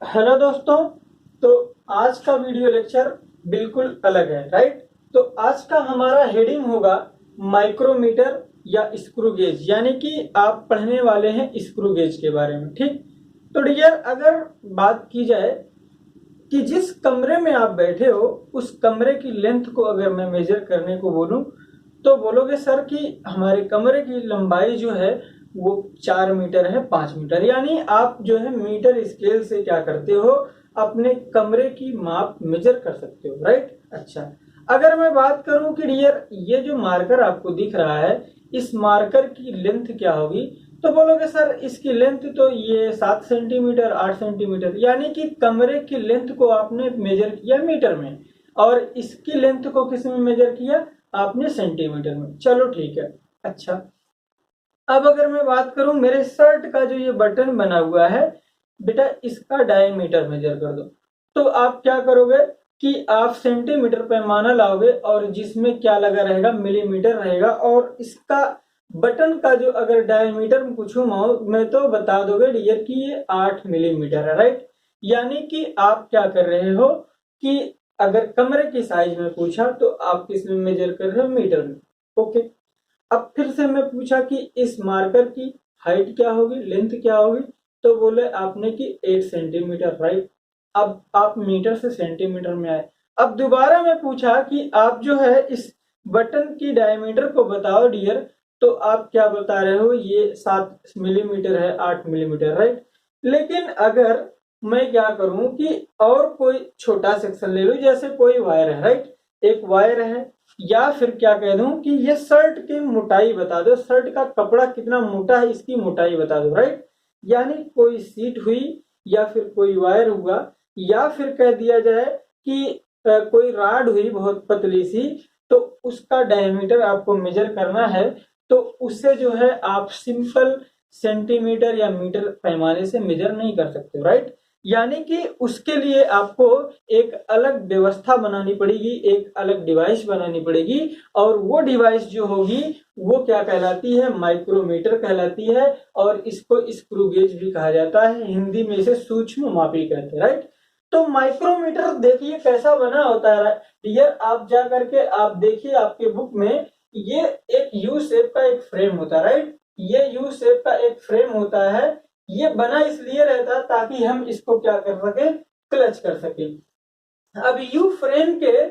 Hello दोस्तों। तो आज का वीडियो लेक्चर बिल्कुल अलग है, राइट। तो आज का हमारा हेडिंग होगा माइक्रोमीटर या स्क्रू गेज, यानी कि आप पढ़ने वाले हैं स्क्रू गेज के बारे में, ठीक। तो डियर, अगर बात की जाए कि जिस कमरे में आप बैठे हो उस कमरे की लेंथ को अगर मैं मेजर करने को बोलूं तो बोलोगे सर कि हमारे कमरे की लंबाई जो है वो 4 मीटर है, 5 मीटर, यानी आप जो है मीटर स्केल से क्या करते हो, अपने कमरे की माप मेजर कर सकते हो, राइट। अच्छा, अगर मैं बात करूं कि डियर ये जो मार्कर आपको दिख रहा है इस मार्कर की लेंथ क्या होगी, तो बोलोगे सर इसकी लेंथ तो ये 7 सेंटीमीटर, 8 सेंटीमीटर, यानी कि कमरे की लेंथ को आपने मेजर किया मीटर में और इसकी लेंथ को किस में मेजर किया, आपने सेंटीमीटर में। चलो ठीक है। अच्छा, अब अगर मैं बात करूं मेरे शर्ट का जो ये बटन बना हुआ है, बेटा इसका डायमीटर मेजर कर दो। तो आप क्या करोगे कि आप सेंटीमीटर पैमाना लाओगे और जिसमें क्या लगा रहेगा, मिलीमीटर रहेगा, और इसका बटन का जो अगर डायमीटर में पूछूं मैं तो बता दोगे डियर कि ये 8 मिलीमीटर है, राइट। यानी कि आप क्या कर रहे हो कि अगर कमरे की साइज में पूछा तो आप किस में मेजर कर रहे हो, मीटर में। ओके। अब फिर से मैं पूछा कि इस मार्कर की हाइट क्या होगी, लेंथ क्या होगी, तो बोले आपने कि 8 सेंटीमीटर, राइट। अब आप मीटर से सेंटीमीटर में आए। अब दोबारा मैं पूछा कि आप जो है इस बटन की डायमीटर को बताओ डियर, तो आप क्या बता रहे हो, ये 7 मिलीमीटर है, 8 मिलीमीटर, राइट। लेकिन अगर मैं क्या करूं कि और कोई छोटा सेक्शन ले लूं, जैसे कोई वायर है, राइट, एक वायर है, या फिर क्या कह दूं कि ये शर्ट की मोटाई बता दो, शर्ट का कपड़ा कितना मोटा है इसकी मोटाई बता दो, राइट। यानी कोई सीट हुई या फिर कोई वायर हुआ, या फिर कह दिया जाए कि कोई राड हुई बहुत पतली सी, तो उसका डायमीटर आपको मेजर करना है, तो उससे जो है आप सिंपल सेंटीमीटर या मीटर पैमाने से मेजर नहीं कर सकते, राइट। यानी कि उसके लिए आपको एक अलग व्यवस्था बनानी पड़ेगी, एक अलग डिवाइस बनानी पड़ेगी, और वो डिवाइस जो होगी वो क्या कहलाती है, माइक्रोमीटर कहलाती है, और इसको स्क्रू गेज भी कहा जाता है, हिंदी में इसे सूक्ष्म मापी कहते हैं, राइट। तो माइक्रोमीटर देखिए कैसा बना होता है डियर, आप जा करके आप देखिए आपके बुक में, ये एक यू शेप का एक फ्रेम होता है, राइट। ये यू शेप का एक फ्रेम होता है, ये बना इसलिए रहता है ताकि हम इसको क्या कर सके, क्लच कर सके। अब यू फ्रेम के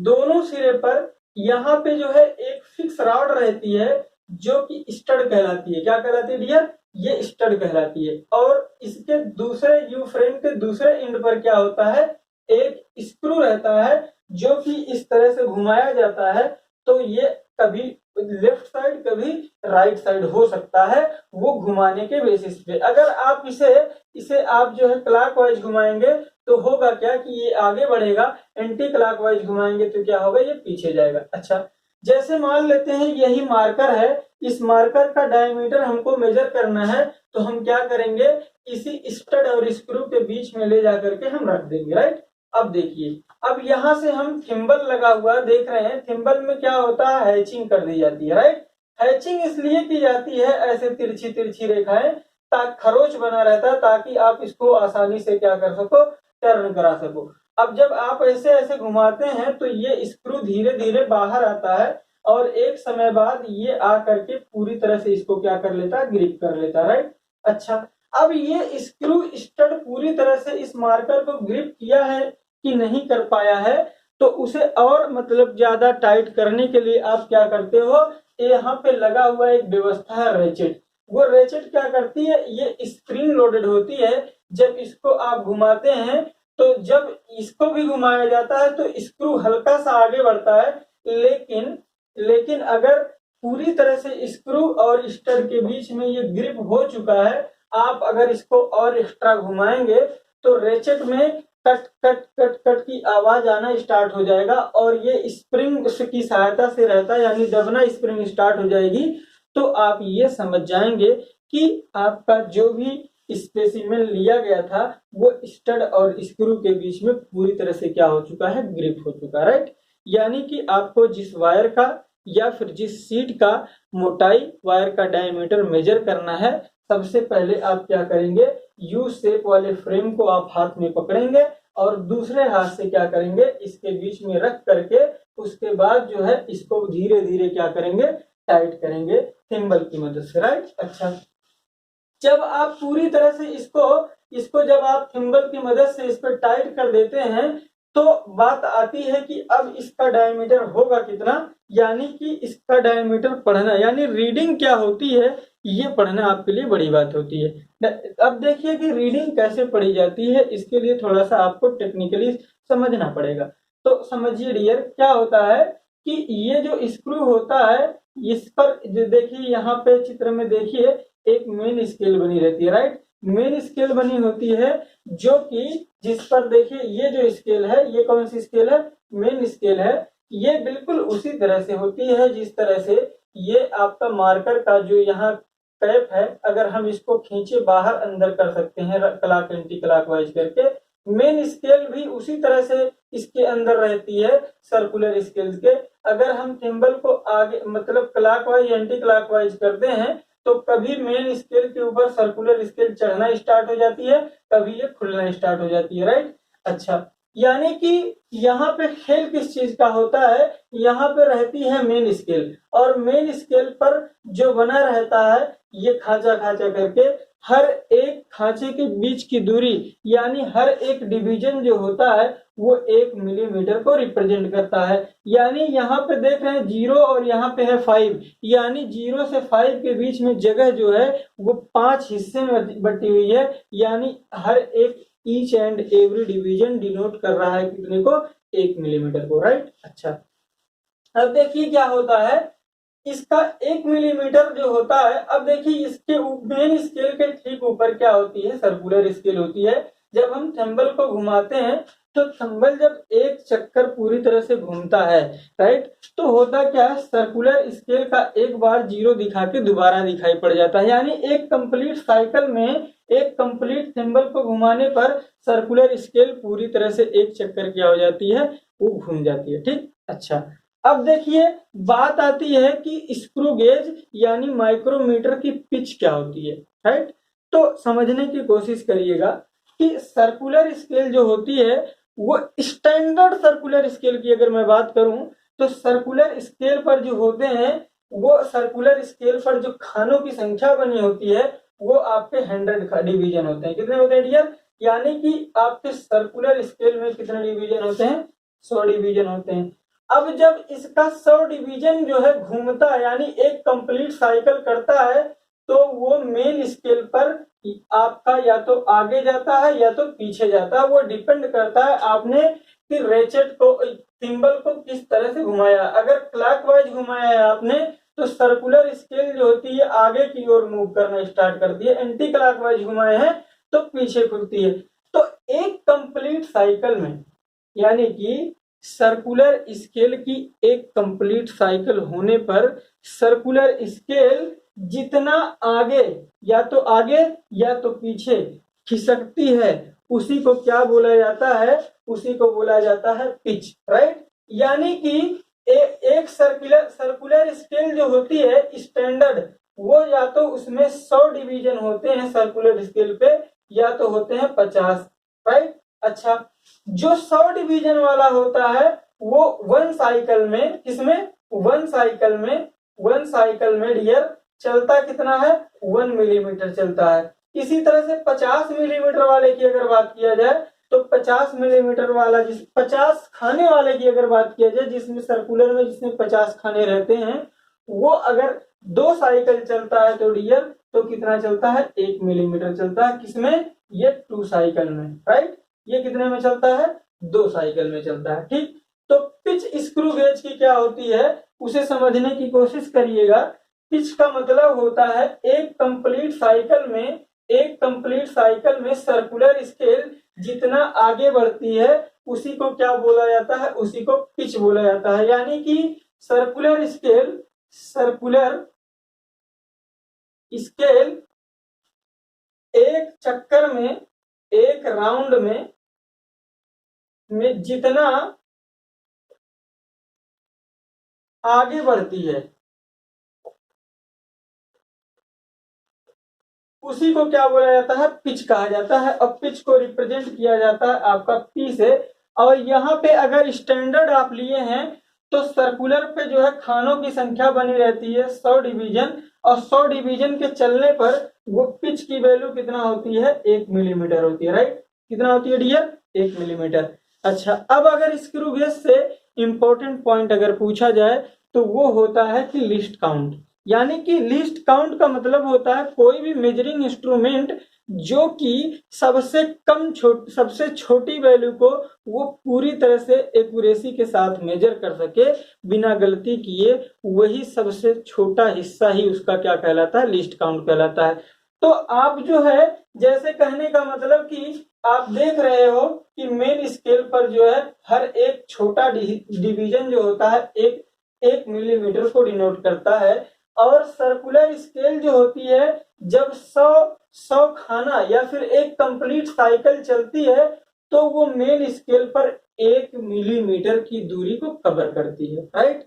दोनों सिरे पर यहाँ पे जो है एक फिक्स रॉड रहती है जो कि स्टड कहलाती है। क्या कहलाती है डियर, ये स्टड कहलाती है। और इसके दूसरे यू फ्रेम के दूसरे एंड पर क्या होता है, एक स्क्रू रहता है जो कि इस तरह से घुमाया जाता है, तो ये कभी लेफ्ट साइड कभी राइट साइड हो सकता है, वो घुमाने के बेसिस पे। अगर आप इसे इसे आप जो है क्लॉकवाइज घुमाएंगे तो होगा क्या कि ये आगे बढ़ेगा, एंटी क्लॉकवाइज घुमाएंगे तो क्या होगा, ये पीछे जाएगा। अच्छा, जैसे मान लेते हैं यही मार्कर है, इस मार्कर का डायमीटर हमको मेजर करना है, तो हम क्या करेंगे, इसी स्टड और स्क्रू के बीच में ले जाकर के हम रख देंगे, राइट। अब देखिए, अब यहां से हम थिम्बल लगा हुआ देख रहे हैं, थिम्बल में क्या होता है, हैचिंग कर दी जाती है, राइट। हैचिंग इसलिए की जाती है, ऐसे तिरछी तिरछी रेखाएं, ताकि खरोच बना रहता है, ताकि आप इसको आसानी से क्या कर सको, टर्न करा सको। अब जब आप ऐसे ऐसे घुमाते हैं तो ये स्क्रू धीरे धीरे बाहर आता है, और एक समय बाद ये आकर के पूरी तरह से इसको क्या कर लेता है, ग्रिप कर लेता है, राइट। अच्छा, अब ये स्क्रू स्टड पूरी तरह से इस मार्कर को ग्रिप किया है कि नहीं कर पाया है, तो उसे और मतलब ज्यादा टाइट करने के लिए आप क्या करते हो, यहाँ पे लगा हुआ एक व्यवस्था है रेचेट। वो रेचेट क्या करती है, ये स्प्रिंग लोडेड होती है, जब इसको आप घुमाते हैं तो जब इसको भी घुमाया जाता है तो स्क्रू हल्का सा आगे बढ़ता है, लेकिन लेकिन अगर पूरी तरह से स्क्रू और स्टड के बीच में ये ग्रिप हो चुका है, आप अगर इसको और एक्स्ट्रा घुमाएंगे तो रेचेट में कट कट कट कट की आवाज आना स्टार्ट हो जाएगा, और ये स्प्रिंग की सहायता से रहता है, यानी दबना स्प्रिंग स्टार्ट हो जाएगी। तो आप ये समझ जाएंगे कि आपका जो भी स्पेसिमेन लिया गया था वो स्टड और स्क्रू के बीच में पूरी तरह से क्या हो चुका है, ग्रिप हो चुका है, राइट। यानी कि आपको जिस वायर का या फिर जिस सीट का मोटाई, वायर का डायमीटर मेजर करना है, सबसे पहले आप क्या करेंगे, यू शेप वाले फ्रेम को आप हाथ में पकड़ेंगे और दूसरे हाथ से क्या करेंगे, इसके बीच में रख करके उसके बाद जो है इसको धीरे धीरे क्या करेंगे, टाइट करेंगे थिम्बल की मदद से, राइट। अच्छा, जब आप पूरी तरह से इसको जब आप थिम्बल की मदद से इस पर टाइट कर देते हैं तो बात आती है कि अब इसका डायमीटर होगा कितना, यानी कि इसका डायमीटर पढ़ना, यानी रीडिंग क्या होती है ये पढ़ना आपके लिए बड़ी बात होती है। अब देखिए कि रीडिंग कैसे पढ़ी जाती है, इसके लिए थोड़ा सा आपको टेक्निकली समझना पड़ेगा। तो समझिए डियर, क्या होता है कि ये जो स्क्रू होता है इस पर जो देखिए यहाँ पे चित्र में देखिए एक मेन स्केल बनी रहती है, राइट। मेन स्केल बनी होती है जो कि जिस पर देखिए ये जो स्केल है, ये कौन सी स्केल है, मेन स्केल है। ये बिल्कुल उसी तरह से होती है जिस तरह से ये आपका मार्कर का जो यहाँ कैप है, अगर हम इसको खींचे बाहर अंदर कर सकते हैं क्लॉक एंटी क्लॉकवाइज करके। मेन स्केल भी उसी तरह से इसके अंदर रहती है सर्कुलर स्केल के। अगर हम थिम्बल को आगे मतलब क्लॉकवाइज एंटी क्लॉकवाइज करते हैं तो कभी मेन स्केल के ऊपर सर्कुलर स्केल चढ़ना स्टार्ट हो जाती है, कभी ये खुलना स्टार्ट हो जाती है, राइट। अच्छा, यानी कि यहाँ पे खेल किस चीज का होता है, यहाँ पे रहती है मेन स्केल और मेन स्केल पर जो बना रहता है ये खांचा खांचा करके हर एक खांचे के बीच की दूरी, यानी हर एक डिवीजन जो होता है वो 1 मिलीमीटर को रिप्रेजेंट करता है। यानी यहाँ पे देख रहे हैं 0 और यहाँ पे है 5, यानी 0 से 5 के बीच में जगह जो है वो 5 हिस्से में बटी हुई है, यानी हर एक each and every division denote कर रहा है कितने को, 1 मिलीमीटर को, राइट। अच्छा, अब देखिए क्या होता है, इसका 1 मिलीमीटर जो होता है, अब देखिए इसके मेन स्केल के ठीक ऊपर क्या होती है, सर्कुलर स्केल होती है। जब हम थंबल को घुमाते हैं तो थंबल जब एक चक्कर पूरी तरह से घूमता है, राइट, तो होता क्या है, सर्कुलर स्केल का एक बार 0 दिखा के दोबारा दिखाई पड़ जाता है, यानी एक कंप्लीट साइकिल में एक कंप्लीट थंबल को घुमाने पर सर्कुलर स्केल पूरी तरह से एक चक्कर क्या हो जाती है, वो घूम जाती है, ठीक। अच्छा, अब देखिए बात आती है कि स्क्रू गेज यानी माइक्रोमीटर की पिच क्या होती है, राइट। तो समझने की कोशिश करिएगा कि सर्कुलर स्केल जो होती है वो स्टैंडर्ड सर्कुलर स्केल की अगर मैं बात करूं तो सर्कुलर स्केल पर जो होते हैं वो सर्कुलर स्केल पर जो खानों की संख्या बनी होती है वो आपके 100 डिवीजन होते हैं। कितने होते हैं डियर, यानी कि आपके सर्कुलर स्केल में कितने डिवीजन होते हैं, 100 डिवीजन होते हैं। अब जब इसका 100 डिवीजन जो है घूमता है यानी एक कंप्लीट साइकिल करता है तो वो मेन स्केल पर आपका या तो आगे जाता है या तो पीछे जाता है, वो डिपेंड करता है आपने कि रेचेट को थिम्बल को किस तरह से घुमाया। अगर क्लॉकवाइज घुमाया है आपने तो सर्कुलर स्केल जो होती है आगे की ओर मूव करना स्टार्ट करती है, एंटी क्लॉकवाइज घुमाए हैं तो पीछे खुलती है। तो एक कंप्लीट साइकिल में यानी कि सर्कुलर स्केल की एक कंप्लीट साइकिल होने पर सर्कुलर स्केल जितना आगे या तो पीछे खिसकती है उसी को क्या बोला जाता है, उसी को बोला जाता है पिच, राइट। यानी कि एक सर्कुलर स्केल जो होती है स्टैंडर्ड, वो या तो उसमें 100 डिवीजन होते हैं सर्कुलर स्केल पे या तो होते हैं 50, राइट। अच्छा, जो 100 डिवीजन वाला होता है वो वन साइकिल में, किसमें, वन साइकिल में डियर चलता कितना है, 1 मिलीमीटर चलता है। इसी तरह से 50 मिलीमीटर वाले की अगर बात किया जाए तो 50 मिलीमीटर वाला 50 खाने वाले की अगर बात किया जाए जिसमें सर्कुलर में जिसमें 50 खाने रहते हैं, वो अगर 2 साइकिल चलता है तो डियर तो कितना चलता है, 1 मिलीमीटर चलता है, किसमें, ये 2 साइकिल में, राइट। ये कितने में चलता है, 2 साइकिल में चलता है, ठीक। तो पिच स्क्रू गेज की क्या होती है उसे समझने की कोशिश करिएगा। पिच का मतलब होता है एक कंप्लीट साइकिल में सर्कुलर स्केल जितना आगे बढ़ती है उसी को क्या बोला जाता है, उसी को पिच बोला जाता है। यानी कि सर्कुलर स्केल एक चक्कर में, एक राउंड में जितना आगे बढ़ती है उसी को क्या बोला जाता है, पिच कहा जाता है। और पिच को रिप्रेजेंट किया जाता है आपका पी से। और यहाँ पे अगर स्टैंडर्ड आप लिए हैं तो सर्कुलर पे जो है खानों की संख्या बनी रहती है 100 डिवीजन, और 100 डिवीजन के चलने पर वो पिच की वैल्यू कितना होती है, 1 मिलीमीटर होती है, राइट। कितना होती है डियर, 1 मिलीमीटर। अच्छा, अब अगर स्क्रू गेज से इंपॉर्टेंट पॉइंट अगर पूछा जाए तो वो होता है कि लिस्ट काउंट। यानी कि लिस्ट काउंट का मतलब होता है कोई भी मेजरिंग इंस्ट्रूमेंट जो कि सबसे छोटी वैल्यू को वो पूरी तरह से एक्यूरेसी के साथ मेजर कर सके बिना गलती किए, वही सबसे छोटा हिस्सा ही उसका क्या कहलाता है, लिस्ट काउंट कहलाता है। तो आप जो है, जैसे कहने का मतलब कि आप देख रहे हो कि मेन स्केल पर जो है हर एक छोटा डिवीजन जो होता है एक मिलीमीटर को डिनोट करता है। और सर्कुलर स्केल जो होती है, जब 100 खाना या फिर एक कंप्लीट साइकिल चलती है तो वो मेन स्केल पर 1 मिलीमीटर की दूरी को कवर करती है, राइट।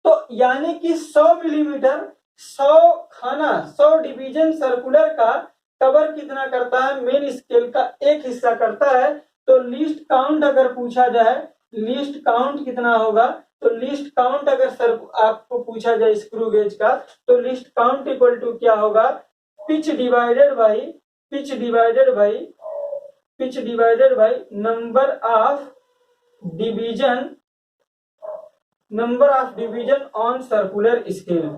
तो यानी कि 100 मिलीमीटर 100 खाना 100 डिवीजन सर्कुलर का कवर कितना करता है, मेन स्केल का एक हिस्सा करता है। तो लिस्ट काउंट अगर पूछा जाए, लिस्ट काउंट कितना होगा, तो लिस्ट काउंट अगर सर आपको पूछा जाए स्क्रू गेज का, तो लिस्ट काउंट इक्वल टू क्या होगा, pitch divided by number of division on circular scale.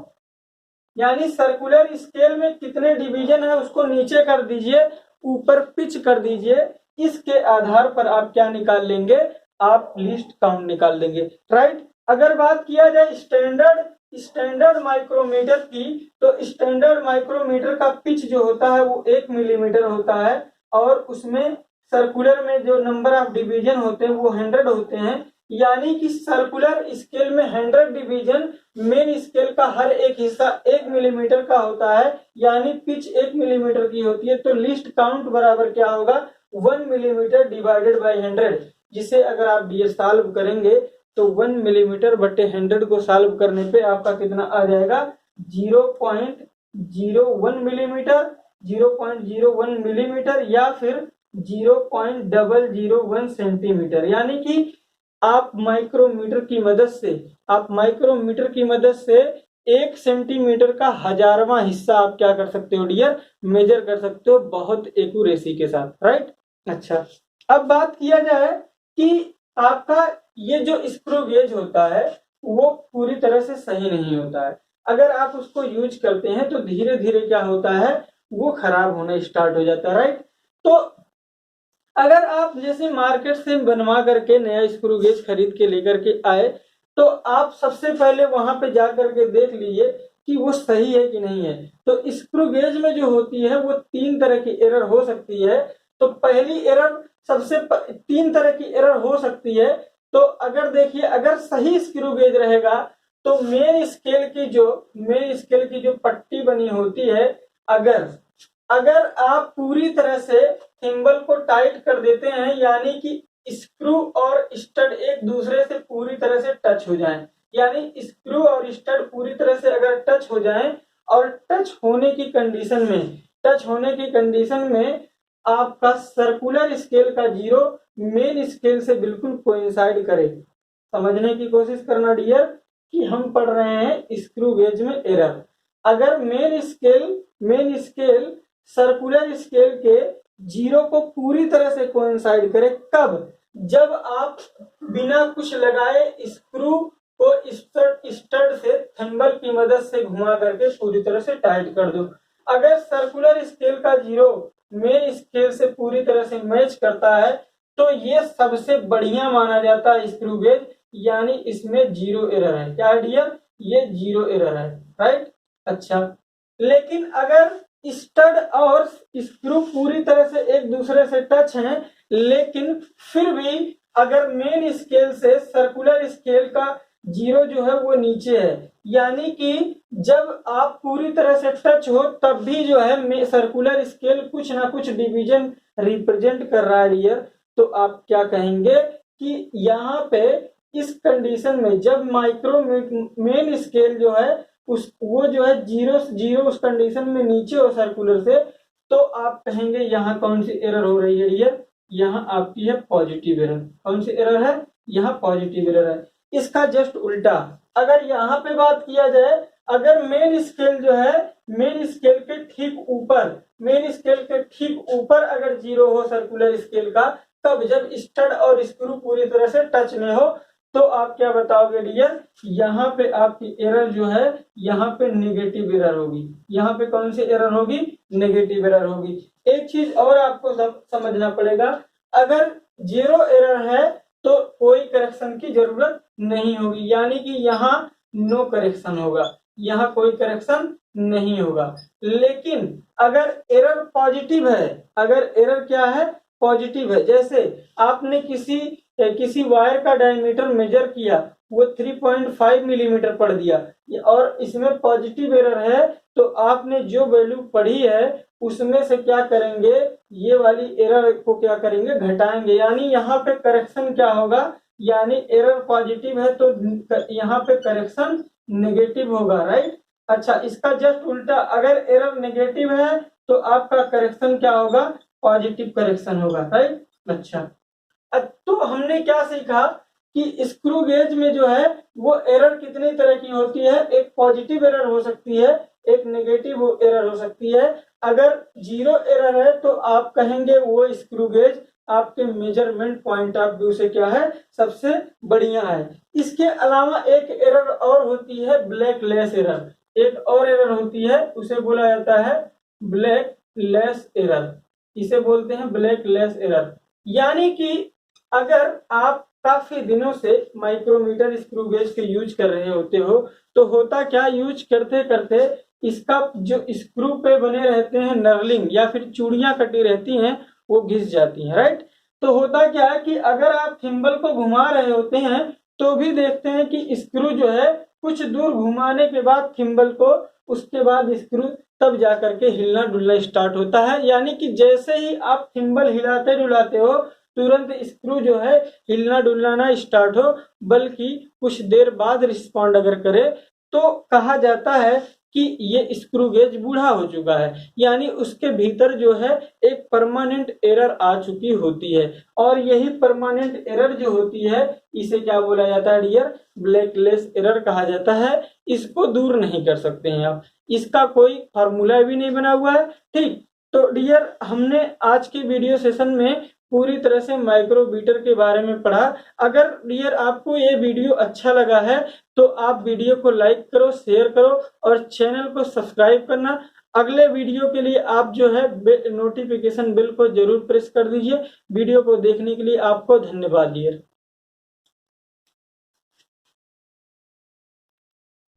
यानी सर्कुलर स्केल में कितने डिवीजन है उसको नीचे कर दीजिए, ऊपर पिच कर दीजिए। इसके आधार पर आप क्या निकाल लेंगे, आप लिस्ट काउंट निकाल लेंगे, राइट। अगर बात किया जाए स्टैंडर्ड माइक्रोमीटर की, तो स्टैंडर्ड माइक्रोमीटर का पिच जो होता है वो 1 मिलीमीटर होता है, और उसमें सर्कुलर में जो नंबर ऑफ डिवीजन होते हैं वो 100 होते हैं। यानी कि सर्कुलर स्केल में 100 डिवीजन, मेन स्केल का हर एक हिस्सा 1 मिलीमीटर का होता है, यानी पिच 1 मिलीमीटर की होती है। तो लिस्ट काउंट बराबर क्या होगा, 1 मिलीमीटर डिवाइडेड बाई 100, जिसे अगर आप डी सॉल्व करेंगे तो 1 मिलीमीटर बटे 100 को सॉल्व करने पे आपका कितना आ जाएगा, 0.01 मिलीमीटर, 0.01 मिलीमीटर या फिर 0.001 सेंटीमीटर। यानी कि आप माइक्रोमीटर की मदद से 1 सेंटीमीटर का 1000वां हिस्सा आप क्या कर सकते हो डियर, मेजर कर सकते हो बहुत एक्यूरेसी के साथ, राइट। अच्छा, अब बात किया जाए कि आपका ये जो स्क्रू गेज होता है वो पूरी तरह से सही नहीं होता है। अगर आप उसको यूज करते हैं तो धीरे धीरे क्या होता है, वो खराब होना स्टार्ट हो जाता है, राइट। तो अगर आप जैसे मार्केट से बनवा करके नया स्क्रू गेज खरीद के लेकर के आए, तो आप सबसे पहले वहां पे जा करके देख लीजिए कि वो सही है कि नहीं है। तो स्क्रू गेज में जो होती है वो 3 तरह की एरर हो सकती है। तो पहली एरर 3 तरह की एरर हो सकती है। तो अगर देखिए, अगर सही स्क्रू गेज रहेगा तो मेन स्केल की जो पट्टी बनी होती है, अगर आप पूरी तरह से थिम्बल को टाइट कर देते हैं, यानी कि स्क्रू और स्टड एक दूसरे से पूरी तरह से टच हो जाएं, यानी स्क्रू और स्टड पूरी तरह से अगर टच हो जाएं, और टच होने की कंडीशन में आपका सर्कुलर स्केल का 0 मेन स्केल से बिल्कुल कोइंसाइड करे। समझने की कोशिश करना डियर कि हम पढ़ रहे हैं स्क्रू गेज में एरर। अगर मेन स्केल सर्कुलर स्केल के 0 को पूरी तरह से कोइंसाइड करे, कब, जब आप बिना कुछ लगाए स्क्रू को स्टड से थिम्बल की मदद से घुमा करके पूरी तरह से टाइट कर दो। अगर सर्कुलर स्केल का 0 मेन स्केल से पूरी तरह से मैच करता है तो ये सबसे बढ़िया माना जाता है स्क्रू गेज, यानी इसमें 0 एरर है। क्या डियर, ये 0 एरर है, राइट। अच्छा, लेकिन अगर स्टड और स्क्रू पूरी तरह से एक दूसरे से टच हैं, लेकिन फिर भी अगर मेन स्केल से सर्कुलर स्केल का 0 जो है वो नीचे है, यानी कि जब आप पूरी तरह से टच हो तब भी जो है सर्कुलर स्केल कुछ ना कुछ डिवीजन रिप्रेजेंट कर रहा है डियर, तो आप क्या कहेंगे कि यहाँ पे इस कंडीशन में जब मेन स्केल जो है वो जो है 0 उस कंडीशन में नीचे हो सर्कुलर से, तो आप कहेंगे यहाँ कौन सी एरर हो रही है डियर, यहाँ आपकी है पॉजिटिव एरर। कौन सी एरर है, यहाँ पॉजिटिव एरर है। इसका जस्ट उल्टा अगर यहाँ पे बात किया जाए, अगर मेन स्केल जो है, मेन स्केल के ठीक ऊपर, मेन स्केल के ठीक ऊपर अगर 0 हो सर्कुलर स्केल का, तब जब स्टड और स्क्रू पूरी तरह से टच में हो, तो आप क्या बताओगे डियर, यहाँ पे आपकी एरर जो है, यहाँ पे नेगेटिव एरर होगी। यहाँ पे कौन सी एरर होगी, नेगेटिव एरर होगी। एक चीज और आपको समझना पड़ेगा, अगर 0 एरर है तो कोई करेक्शन की जरूरत नहीं होगी, यानी कि यहाँ नो करेक्शन होगा, यहाँ कोई करेक्शन नहीं होगा। लेकिन अगर एरर पॉजिटिव है, अगर एरर क्या है, पॉजिटिव है, जैसे आपने किसी वायर का डायमीटर मेजर किया, वो 3.5 मिलीमीटर पढ़ दिया और इसमें पॉजिटिव एरर है, तो आपने जो वैल्यू पढ़ी है उसमें से क्या करेंगे, ये वाली एरर को क्या करेंगे, घटाएंगे। यानी यहाँ पे करेक्शन क्या होगा, यानी एरर पॉजिटिव है तो यहाँ पे करेक्शन नेगेटिव होगा, राइट। अच्छा, इसका जस्ट उल्टा, अगर एरर नेगेटिव है तो आपका करेक्शन क्या होगा, पॉजिटिव करेक्शन होगा, राइट। अच्छा, तो हमने क्या सीखा कि स्क्रू गेज में जो है वो एरर कितनी तरह की होती है, एक पॉजिटिव एरर हो सकती है, एक नेगेटिव एरर हो सकती है। अगर 0 एरर है तो आप कहेंगे वो स्क्रू गेज आपके मेजरमेंट पॉइंट ऑफ व्यू से क्या है, सबसे बढ़िया है। इसके अलावा एक एरर और होती है, ब्लैक लेस एरर। एक और एरर होती है, उसे बोला जाता है ब्लैक लेस एरर, इसे बोलते हैं ब्लैक लेस एरर। यानी कि अगर आप काफी दिनों से माइक्रोमीटर स्क्रू गेज के यूज कर रहे होते हो, तो होता क्या, यूज करते करते इसका जो स्क्रू पे बने रहते हैं नर्लिंग या फिर चूड़ियां कटी रहती हैं, वो घिस जाती हैं, राइट। तो होता क्या है कि अगर आप थिम्बल को घुमा रहे होते हैं तो भी देखते हैं कि स्क्रू जो है कुछ दूर घुमाने के बाद थिम्बल को, उसके बाद स्क्रू तब जाकर के हिलना डुलना स्टार्ट होता है। यानी कि जैसे ही आप थिम्बल हिलाते डुलाते हो, तुरंत स्क्रू जो है हिलना डुलना ना स्टार्ट हो, बल्कि कुछ देर बाद रिस्पॉन्ड अगर करे, तो कहा जाता है कि ये स्क्रू गेज बूढ़ा हो चुका है, यानी उसके भीतर जो है एक परमानेंट एरर आ चुकी होती है। और यही परमानेंट एरर जो होती है, इसे क्या बोला जाता है डियर, ब्लैकलेस एरर कहा जाता है। इसको दूर नहीं कर सकते हैं आप, इसका कोई फार्मूला भी नहीं बना हुआ है, ठीक। तो डियर, हमने आज के वीडियो सेशन में पूरी तरह से माइक्रोमीटर के बारे में पढ़ा। अगर डियर आपको ये वीडियो अच्छा लगा है तो आप वीडियो को लाइक करो, शेयर करो और चैनल को सब्सक्राइब करना। अगले वीडियो के लिए आप जो है नोटिफिकेशन बेल को जरूर प्रेस कर दीजिए। वीडियो को देखने के लिए आपको धन्यवाद डियर।